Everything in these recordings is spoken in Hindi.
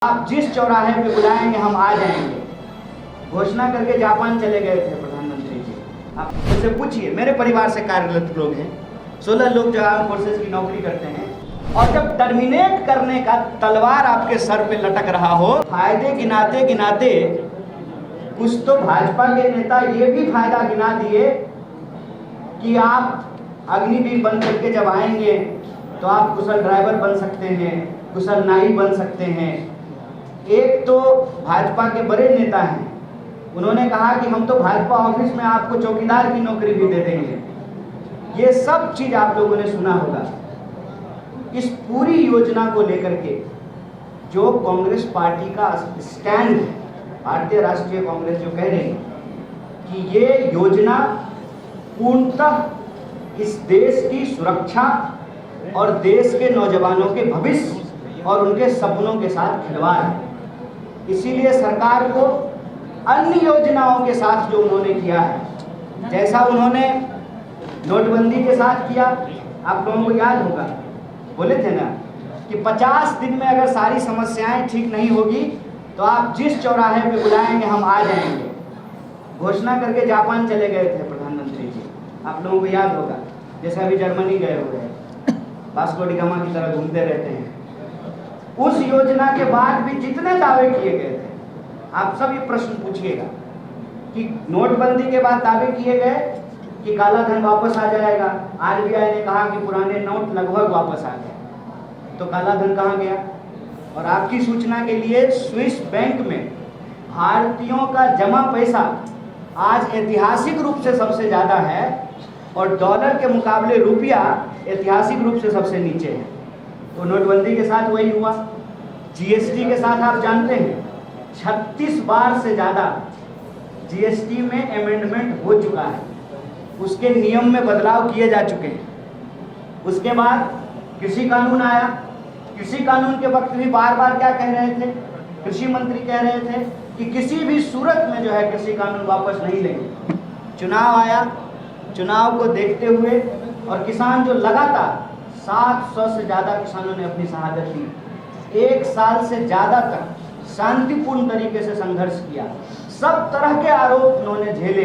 आप जिस चौराहे पे बुलाएंगे हम आ जाएंगे। घोषणा करके जापान चले गए थे प्रधानमंत्री जी। आप उनसे पूछिए, मेरे परिवार से कार्यरत लोग हैं, 16 लोग जो आर्म फोर्सेस की नौकरी करते हैं, और जब टर्मिनेट करने का तलवार आपके सर पे लटक रहा हो, फायदे गिनाते कुछ तो भाजपा के नेता ये भी फायदा गिना दिए कि आप अग्निवीर बन करके जब आएंगे तो आप कुशल ड्राइवर बन सकते हैं, कुशल नाई बन सकते हैं। एक तो भाजपा के बड़े नेता हैं, उन्होंने कहा कि हम तो भाजपा ऑफिस में आपको चौकीदार की नौकरी भी दे देंगे। ये सब चीज आप लोगों ने सुना होगा। इस पूरी योजना को लेकर के जो कांग्रेस पार्टी का स्टैंड है, भारतीय राष्ट्रीय कांग्रेस जो कह रही है कि ये योजना पूर्णतः इस देश की सुरक्षा और देश के नौजवानों के भविष्य और उनके सपनों के साथ खिलवाड़ है। इसीलिए सरकार को अन्य योजनाओं के साथ जो उन्होंने किया है, जैसा उन्होंने नोटबंदी के साथ किया, आप लोगों को याद होगा, बोले थे ना कि 50 दिन में अगर सारी समस्याएं ठीक नहीं होगी तो आप जिस चौराहे पे बुलाएंगे हम आ जाएंगे। घोषणा करके जापान चले गए थे प्रधानमंत्री जी, आप लोगों को याद होगा। जैसे अभी जर्मनी गए हुए हैं, वास्को डी गामा की तरह घूमते रहते हैं। उस योजना के बाद भी जितने दावे किए गए थे, आप सब ये प्रश्न पूछिएगा कि नोटबंदी के बाद दावे किए गए कि काला धन वापस आ जाएगा, आरबीआई ने कहा कि पुराने नोट लगभग वापस आ गए, तो काला धन कहाँ गया? और आपकी सूचना के लिए स्विस बैंक में भारतीयों का जमा पैसा आज ऐतिहासिक रूप से सबसे ज़्यादा है और डॉलर के मुकाबले रुपया ऐतिहासिक रूप से सबसे नीचे है। तो नोटबंदी के साथ वही हुआ। जीएसटी के साथ आप जानते हैं 36 बार से ज़्यादा जीएसटी में अमेंडमेंट हो चुका है, उसके नियम में बदलाव किए जा चुके हैं। उसके बाद कृषि कानून आया। कृषि कानून के वक्त भी बार बार क्या कह रहे थे, कृषि मंत्री कह रहे थे कि किसी भी सूरत में जो है कृषि कानून वापस नहीं लेंगे। चुनाव आया, चुनाव को देखते हुए और किसान जो लगातार 700 से ज़्यादा किसानों ने अपनी शहादत दी, 1 साल से ज़्यादा तक शांतिपूर्ण तरीके से संघर्ष किया, सब तरह के आरोप उन्होंने झेले।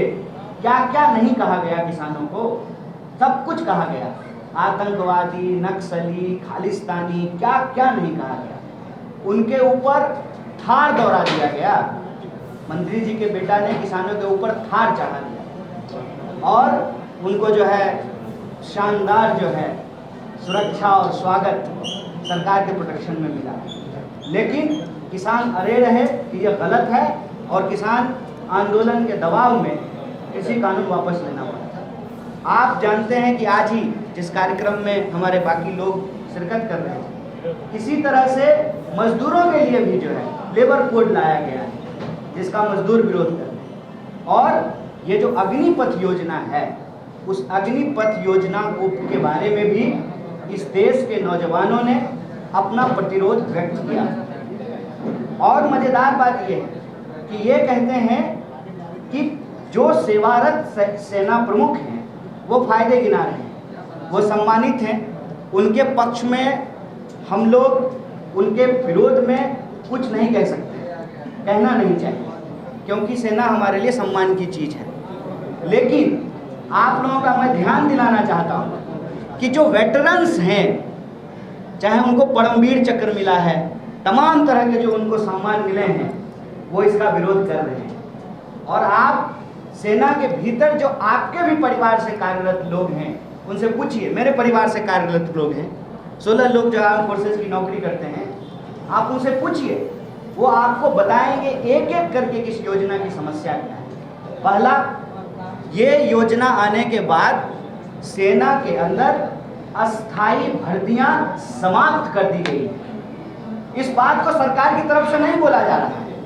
क्या क्या नहीं कहा गया किसानों को, सब कुछ कहा गया। आतंकवादी, नक्सली, खालिस्तानी, क्या क्या नहीं कहा गया। उनके ऊपर थार दौड़ा दिया गया। मंत्री जी के बेटा ने किसानों के ऊपर थार चढ़ा दिया और उनको जो है शानदार जो है सुरक्षा और स्वागत सरकार के प्रोटेक्शन में मिला। लेकिन किसान अड़े रहे कि यह गलत है और किसान आंदोलन के दबाव में कृषि कानून वापस लेना पड़ा। आप जानते हैं कि आज ही जिस कार्यक्रम में हमारे बाकी लोग शिरकत कर रहे हैं, इसी तरह से मजदूरों के लिए भी जो है लेबर कोड लाया गया है, जिसका मजदूर विरोध कर रहे हैं। और ये जो अग्निपथ योजना है, उस अग्निपथ योजना के बारे में भी इस देश के नौजवानों ने अपना प्रतिरोध व्यक्त किया। और मजेदार बात यह है कि ये कहते हैं कि जो सेवारत सेना प्रमुख हैं वो फायदे गिना रहे हैं, वो सम्मानित हैं, उनके पक्ष में हम लोग उनके विरोध में कुछ नहीं कह सकते, कहना नहीं चाहिए, क्योंकि सेना हमारे लिए सम्मान की चीज़ है। लेकिन आप लोगों का मैं ध्यान दिलाना चाहता हूँ कि जो वेटरन्स हैं, चाहे उनको परमवीर चक्र मिला है, तमाम तरह के जो उनको सम्मान मिले हैं, वो इसका विरोध कर रहे हैं। और आप सेना के भीतर जो आपके भी परिवार से कार्यरत लोग हैं, उनसे पूछिए, मेरे परिवार से कार्यरत लोग हैं, 16 लोग जो आर्म फोर्सेस की नौकरी करते हैं, आप उनसे पूछिए, वो आपको बताएंगे एक एक करके किस योजना की समस्या क्या है। पहला, ये योजना आने के बाद सेना के अंदर अस्थायी भर्तियां समाप्त कर दी गई हैं। इस बात को सरकार की तरफ से नहीं बोला जा रहा है,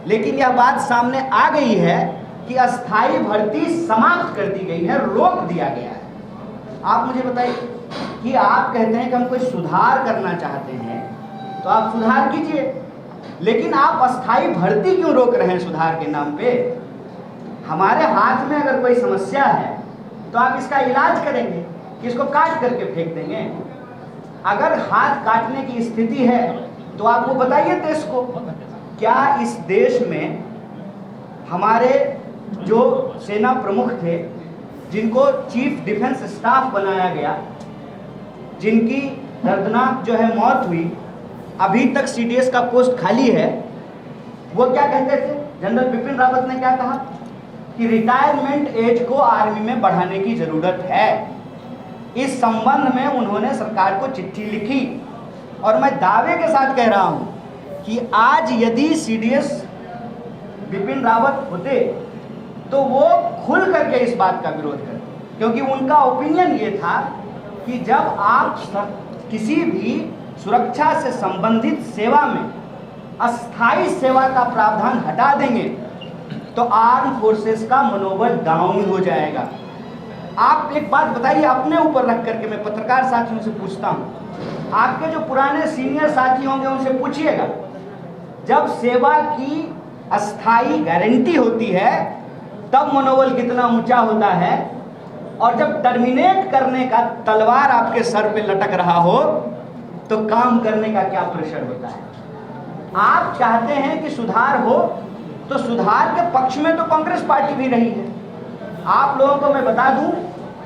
लेकिन यह बात सामने आ गई है कि अस्थायी भर्ती समाप्त कर दी गई है, रोक दिया गया है। आप मुझे बताइए कि आप कहते हैं कि हम कोई सुधार करना चाहते हैं, तो आप सुधार कीजिए, लेकिन आप अस्थायी भर्ती क्यों रोक रहे हैं सुधार के नाम पे? हमारे हाथ में अगर कोई समस्या है तो आप इसका इलाज करेंगे कि इसको काट करके फेंक देंगे? अगर हाथ काटने की स्थिति है तो आप वो बताइए देश को, क्या इस देश में हमारे जो सेना प्रमुख थे, जिनको चीफ डिफेंस स्टाफ बनाया गया, जिनकी दर्दनाक जो है मौत हुई, अभी तक सीडीएस का पोस्ट खाली है, वो क्या कहते थे? जनरल बिपिन रावत ने क्या कहा कि रिटायरमेंट एज को आर्मी में बढ़ाने की जरूरत है। इस संबंध में उन्होंने सरकार को चिट्ठी लिखी और मैं दावे के साथ कह रहा हूं कि आज यदि सीडीएस बिपिन रावत होते तो वो खुल करके इस बात का विरोध करते, क्योंकि उनका ओपिनियन ये था कि जब आप किसी भी सुरक्षा से संबंधित सेवा में अस्थायी सेवा का प्रावधान हटा देंगे तो आर्म फोर्सेस का मनोबल डाउन हो जाएगा। आप एक बात बताइए, अपने ऊपर रख करके मैं पत्रकार साथियों से पूछता हूं, आपके जो पुराने सीनियर साथी होंगे उनसे पूछिएगा, जब सेवा की अस्थायी गारंटी होती है तब मनोबल कितना ऊंचा होता है, और जब टर्मिनेट करने का तलवार आपके सर पे लटक रहा हो तो काम करने का क्या प्रेशर होता है। आप चाहते हैं कि सुधार हो, तो सुधार के पक्ष में तो कांग्रेस पार्टी भी रही है। आप लोगों को मैं बता दूं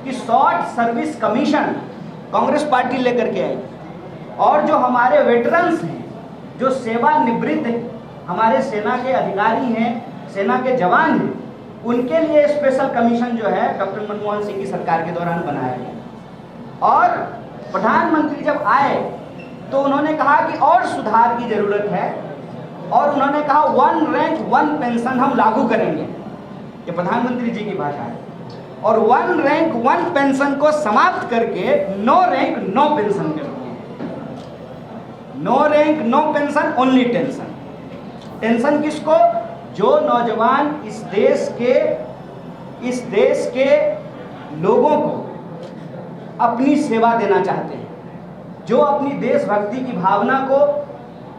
कि short service commission Congress party लेकर के आई, और जो हमारे वेटरन्स हैं, जो सेवानिवृत्त हमारे सेना के अधिकारी हैं, सेना के जवान हैं, उनके लिए स्पेशल कमीशन जो है डॉक्टर मनमोहन सिंह की सरकार के दौरान बनाया गया। और प्रधानमंत्री जब आए तो उन्होंने कहा कि और सुधार की जरूरत है, और उन्होंने कहा 1 रैंक 1 पेंशन हम लागू करेंगे, ये प्रधानमंत्री जी की भाषा है, और 1 रैंक 1 पेंशन को समाप्त करके 9 रैंक 9 पेंशन करेंगे। 9 rank 9 pension, only tension. Tension किसको? जो नौजवान इस देश के लोगों को अपनी सेवा देना चाहते हैं, जो अपनी देशभक्ति की भावना को,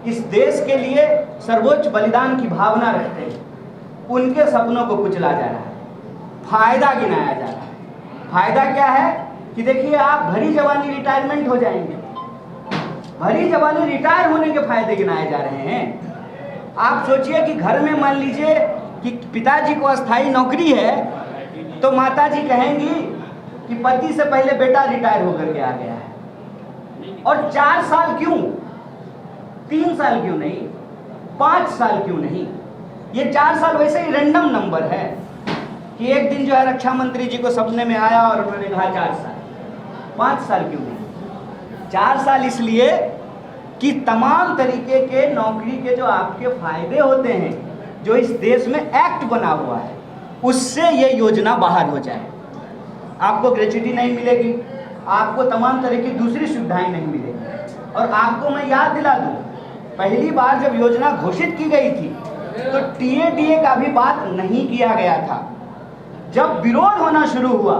इस देश के लिए सर्वोच्च बलिदान की भावना रखते हैं, उनके सपनों को कुचला जा रहा है, फायदा गिनाया जा रहा है। फायदा क्या है कि देखिए, आप भरी जवानी रिटायरमेंट हो जाएंगे, भरी जवानी रिटायर होने के फायदे गिनाए जा रहे हैं। आप सोचिए कि घर में मान लीजिए कि पिताजी को अस्थायी नौकरी है, तो माताजी कहेंगी कि पति से पहले बेटा रिटायर होकर के आ गया है, और 4 साल क्यों, 3 साल क्यों नहीं, 5 साल क्यों नहीं। ये 4 साल वैसे ही रैंडम नंबर है कि एक दिन जो है रक्षा मंत्री जी को सपने में आया और उन्होंने कहा 4 साल, 5 साल क्यों नहीं। 4 साल इसलिए कि तमाम तरीके के नौकरी के जो आपके फायदे होते हैं, जो इस देश में एक्ट बना हुआ है, उससे ये योजना बाहर हो जाए। आपको ग्रेच्युटी नहीं मिलेगी, आपको तमाम तरह की दूसरी सुविधाएं नहीं मिलेगी। और आपको मैं याद दिला दूं, पहली बार जब योजना घोषित की गई थी तो टीए का भी बात नहीं किया गया था। जब विरोध होना शुरू हुआ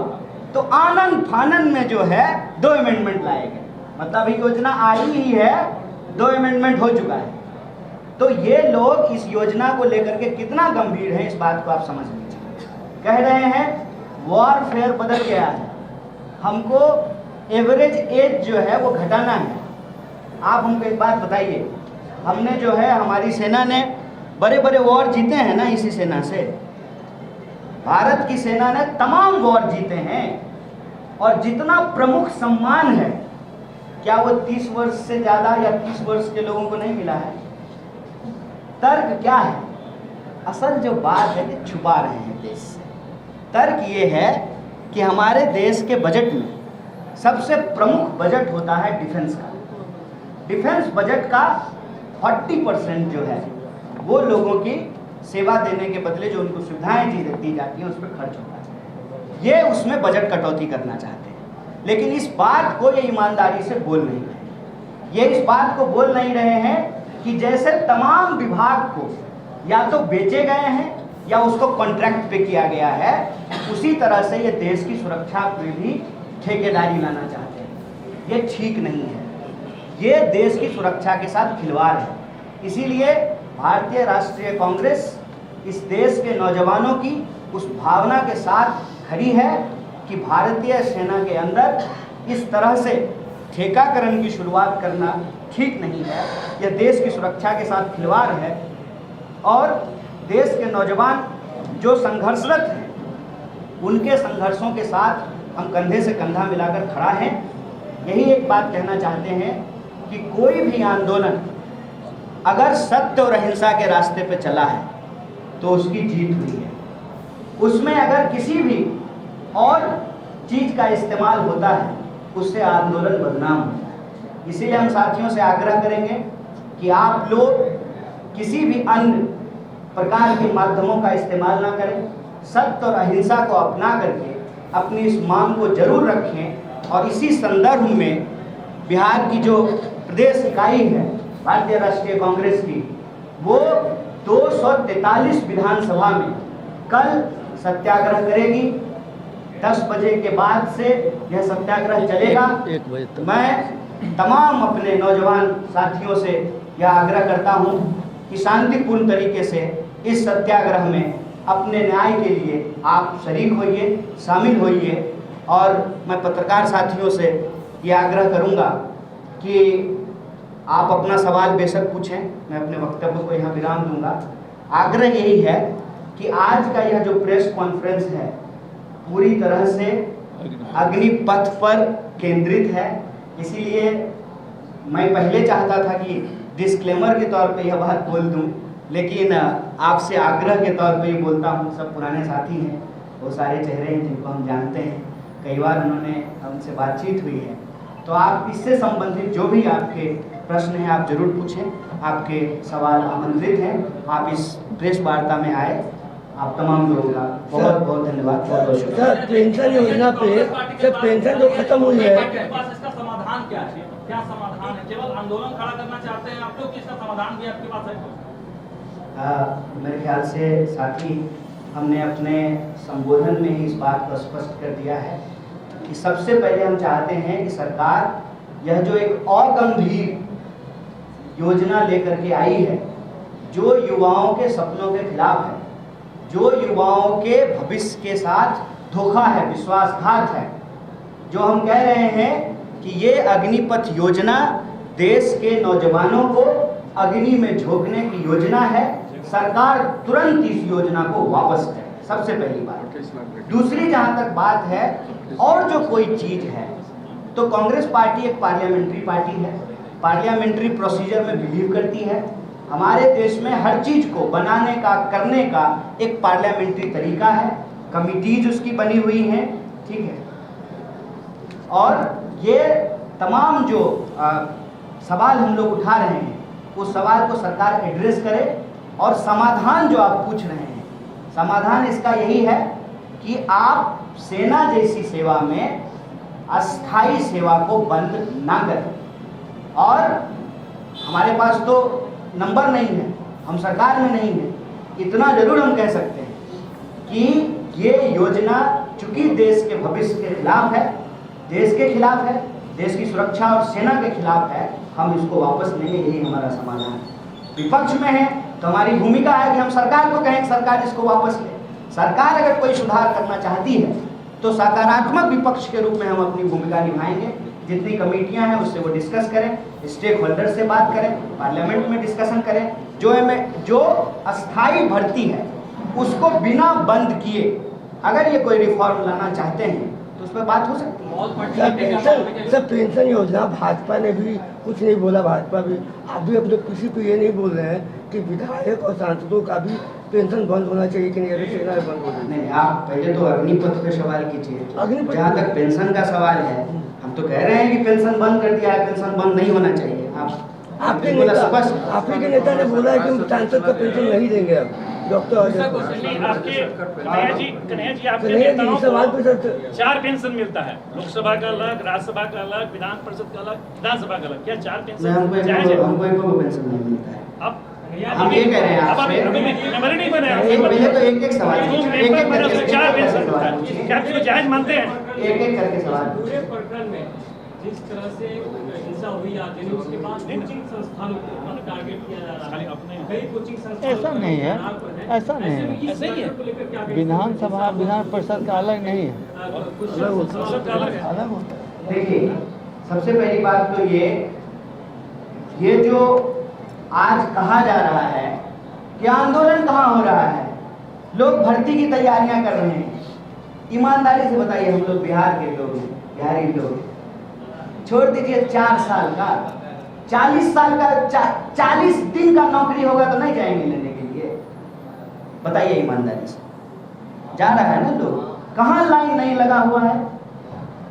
तो आनन फानन में जो है 2 अमेंडमेंट लाए गए, मतलब योजना आई ही है, 2 अमेंडमेंट हो चुका है। तो ये लोग इस योजना को लेकर के कितना गंभीर है, इस बात को आप समझ लीजिए। कह रहे हैं वॉरफेयर बदल गया है, हमको एवरेज एज जो है वो घटाना है। आप हमको एक बात बताइए, हमने जो है, हमारी सेना ने बड़े बड़े वॉर जीते हैं ना, इसी सेना से, भारत की सेना ने तमाम वॉर जीते हैं, और जितना प्रमुख सम्मान है, क्या वो 30 वर्ष से ज़्यादा या 30 वर्ष के लोगों को नहीं मिला है? तर्क क्या है? असल जो बात है कि छुपा रहे हैं देश से। तर्क ये है कि हमारे देश के बजट में सबसे प्रमुख बजट होता है डिफेंस का। डिफेंस बजट का 40% जो है वो लोगों की सेवा देने के बदले जो उनको सुविधाएं दी जाती हैं उस पर खर्च होता है। ये उसमें बजट कटौती करना चाहते हैं, लेकिन इस बात को ये ईमानदारी से बोल नहीं रहे। ये इस बात को बोल नहीं रहे हैं कि जैसे तमाम विभाग को या तो बेचे गए हैं या उसको कॉन्ट्रैक्ट पे किया गया है, उसी तरह से ये देश की सुरक्षा पे भी ठेकेदारी लाना चाहते हैं। ये ठीक नहीं है, ये देश की सुरक्षा के साथ खिलवाड़ है। इसीलिए भारतीय राष्ट्रीय कांग्रेस इस देश के नौजवानों की उस भावना के साथ खड़ी है कि भारतीय सेना के अंदर इस तरह से ठेकाकरण की शुरुआत करना ठीक नहीं है। यह देश की सुरक्षा के साथ खिलवाड़ है और देश के नौजवान जो संघर्षरत हैं उनके संघर्षों के साथ हम कंधे से कंधा मिलाकर खड़ा हैं। यही एक बात कहना चाहते हैं कि कोई भी आंदोलन अगर सत्य और अहिंसा के रास्ते पर चला है तो उसकी जीत हुई है। उसमें अगर किसी भी और चीज़ का इस्तेमाल होता है उससे आंदोलन बदनाम होता है। इसीलिए हम साथियों से आग्रह करेंगे कि आप लोग किसी भी अन्य प्रकार के माध्यमों का इस्तेमाल ना करें, सत्य और अहिंसा को अपना करके अपनी इस मांग को जरूर रखें। और इसी संदर्भ में बिहार की जो प्रदेश इकाई है भारतीय राष्ट्रीय कांग्रेस की, वो 243 विधानसभा में कल सत्याग्रह करेगी। 10 बजे के बाद से यह सत्याग्रह चलेगा। 1 बजे तक। मैं तमाम अपने नौजवान साथियों से यह आग्रह करता हूं कि शांतिपूर्ण तरीके से इस सत्याग्रह में अपने न्याय के लिए आप शरीक होइए, शामिल होइए। और मैं पत्रकार साथियों से ये आग्रह करूंगा कि आप अपना सवाल बेशक पूछें, मैं अपने वक्तव्य को यहाँ विराम दूंगा। आग्रह यही है कि आज का यह जो प्रेस कॉन्फ्रेंस है पूरी तरह से अग्निपथ पर केंद्रित है। इसीलिए मैं पहले चाहता था कि डिस्क्लेमर के तौर पे यह बात बोल दूं, लेकिन आपसे आग्रह के तौर पे ही बोलता हूं। सब पुराने साथी हैं, वो सारे चेहरे हैं जिनको हम जानते हैं, कई बार उन्होंने हमसे बातचीत हुई है। तो आप इससे संबंधित जो भी आपके प्रश्न हैं आप जरूर पूछें। आपके सवाल आमंत्रित हैं, आप इस प्रेस वार्ता में आए। आप तमाम लोगों का बहुत बहुत धन्यवाद, बहुत बहुत शुक्रिया। सर, पेंशन योजना पे सर पेंशन जो खत्म हुई है, इसका समाधान क्या है? क्या समाधान है? केवल आंदोलन खड़ा करना चाहते हैं आप लोग कि इसका समाधान भी आपके पास है? मेरे ख्याल से साथी हमने अपने संबोधन में ही इस बात को स्पष्ट कर दिया है कि सबसे पहले हम चाहते हैं कि सरकार यह जो एक अगंभीर योजना लेकर के आई है, जो युवाओं के सपनों के खिलाफ है, जो युवाओं के भविष्य के साथ धोखा है, विश्वासघात है, जो हम कह रहे हैं कि ये अग्निपथ योजना देश के नौजवानों को अग्नि में झोंकने की योजना है। सरकार तुरंत इस योजना को वापस करे, सबसे पहली बात। दूसरी जहां तक बात है और जो कोई चीज है, तो कांग्रेस पार्टी एक पार्लियामेंट्री पार्टी है, पार्लियामेंट्री प्रोसीजर में बिलीव करती है। हमारे देश में हर चीज को बनाने का, करने का एक पार्लियामेंट्री तरीका है, कमिटीज उसकी बनी हुई हैं, ठीक है। और ये तमाम जो सवाल हम लोग उठा रहे हैं उस सवाल को सरकार एड्रेस करे। और समाधान जो आप पूछ रहे हैं, समाधान इसका यही है कि आप सेना जैसी सेवा में अस्थाई सेवा को बंद ना करें। और हमारे पास तो नंबर नहीं है, हम सरकार में नहीं है, इतना जरूर हम कह सकते हैं कि ये योजना चूंकि देश के भविष्य के खिलाफ है, देश के खिलाफ है, देश की सुरक्षा और सेना के खिलाफ है, हम इसको वापस लेंगे। यही हमारा समाधान है। विपक्ष में है तो हमारी भूमिका है कि हम सरकार को कहें कि सरकार इसको वापस ले। सरकार अगर कोई सुधार करना चाहती है तो सकारात्मक विपक्ष के रूप में हम अपनी भूमिका निभाएंगे। जितनी कमेटियां हैं उससे वो डिस्कस करें, स्टेक होल्डर से बात करें, पार्लियामेंट में डिस्कशन करें। जो अस्थाई भर्ती है उसको बिना बंद किए अगर ये कोई रिफॉर्म लाना चाहते हैं तो उस पर बात हो सकती है। सर पेंशन योजना भाजपा ने भी कुछ नहीं बोला, भाजपा भी आप भी अपने किसी को ये नहीं बोल रहे हैं कि विधायक और सांसदों का भी पेंशन बंद होना चाहिए कि नहीं, अगर सेना बंद हो जाए। नहीं, आप पहले तो अग्निपथ पे सवाल कीजिए। जहाँ तक पेंशन का सवाल है, हम तो कह रहे हैं कि पेंशन बंद कर दिया है, पेंशन बंद नहीं होना चाहिए। आपके नेता ने बोला है कि हम सांसद का पेंशन नहीं देंगे। अब डॉक्टर कन्हैया जी आपके नेताओं को 4 पेंशन मिलता है, लोकसभा का अलग, राज्यसभा का अलग, विधान परिषद का अलग, विधानसभा का अलग। क्या 4 पेंशन हमको पेंशन नहीं मिलता है। अब हम ये कह रहे हैं आपसे, नहीं बने पहले तो एक सवाल, एक करके 4 पेंशन मिलता है, क्या आप इसको जायज मानते हैं? एक करके सवाल। पूरे प्रकरण में जिस तरह से हिंसा हुई आते हैं उसके बाद कोचिंग संस्थानों को टारगेट किया जा रहा है। कई कोचिंग संस्थान ऐसा नहीं है, ऐसा नहीं है। ऐसा ही है। विधानसभा विधान परिषद का अलग नहीं है, अलग होता है। देखिए, सबसे पहली बात तो ये जो आज कहा जा रहा है कि आंदोलन कहाँ हो रहा है, लोग भर्ती की तैयारियां कर रहे हैं। ईमानदारी से बताइए, हम लोग बिहार के लोग हैं, बिहारी लोग, छोड़ दीजिए 4 साल का, 40 साल का, 40 दिन का नौकरी होगा तो नहीं जाएंगे लेने के लिए? बताइए ईमानदारी से। जा रहा है ना लोग, कहाँ लाइन नहीं लगा हुआ है।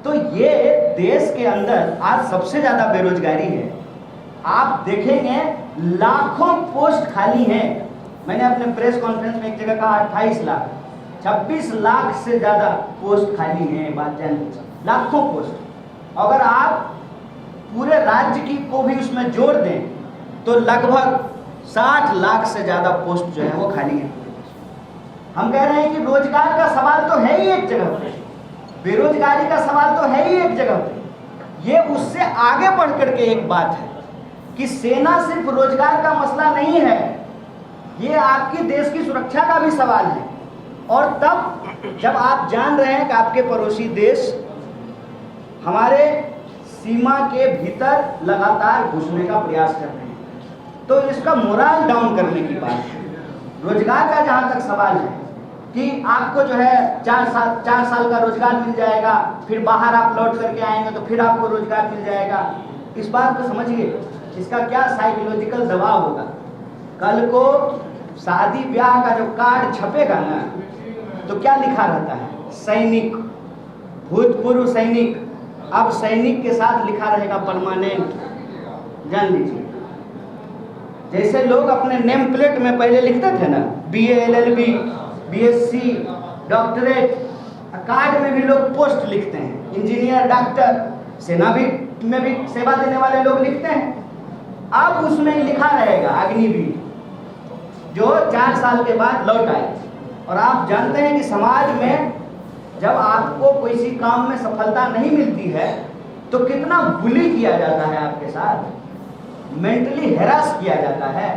तो ये देश के अंदर आज सबसे ज्यादा बेरोजगारी है। आप देखेंगे लाखों पोस्ट खाली हैं। मैंने अपने प्रेस कॉन्फ्रेंस में एक जगह कहा 28 लाख, 26 लाख से ज्यादा पोस्ट खाली हैं। बात जान लीजिए, लाखों पोस्ट। अगर आप पूरे राज्य की को भी उसमें जोड़ दें तो लगभग 60 लाख से ज्यादा पोस्ट जो है वो खाली है। हम कह रहे हैं कि रोजगार का सवाल तो है ही एक जगह पे, बेरोजगारी का सवाल तो है ही एक जगह पे। ये उससे आगे बढ़ करके एक बात है कि सेना सिर्फ रोजगार का मसला नहीं है, ये आपकी देश की सुरक्षा का भी सवाल है। और तब जब आप जान रहे हैं कि आपके पड़ोसी देश हमारे सीमा के भीतर लगातार घुसने का प्रयास कर रहे हैं, तो इसका मोरल डाउन करने की बात है। रोजगार का जहां तक सवाल है कि आपको जो है 4 साल का रोजगार मिल जाएगा, फिर बाहर आप लौट करके आएंगे तो फिर आपको रोजगार मिल जाएगा, इस बात को समझिए, इसका क्या साइकोलॉजिकल दबाव होगा। कल को शादी ब्याह का जो कार्ड छपेगा ना, तो क्या लिखा रहता है? सैनिक, भूतपूर्व सैनिक। अब सैनिक के साथ लिखा रहेगा परमानेंट। जान लीजिए, जैसे लोग अपने नेम प्लेट में पहले लिखते थे ना BA LLB BSc doctorate, card में भी लोग पोस्ट लिखते हैं, इंजीनियर, डॉक्टर, सेना भी में भी सेवा देने वाले लोग लिखते हैं। अब उसमें लिखा रहेगा अग्निवीर, जो 4 साल के बाद लौट आए। और आप जानते हैं कि समाज में जब आपको किसी काम में सफलता नहीं मिलती है तो कितना बुली किया जाता है, आपके साथ मेंटली हैरास किया जाता है।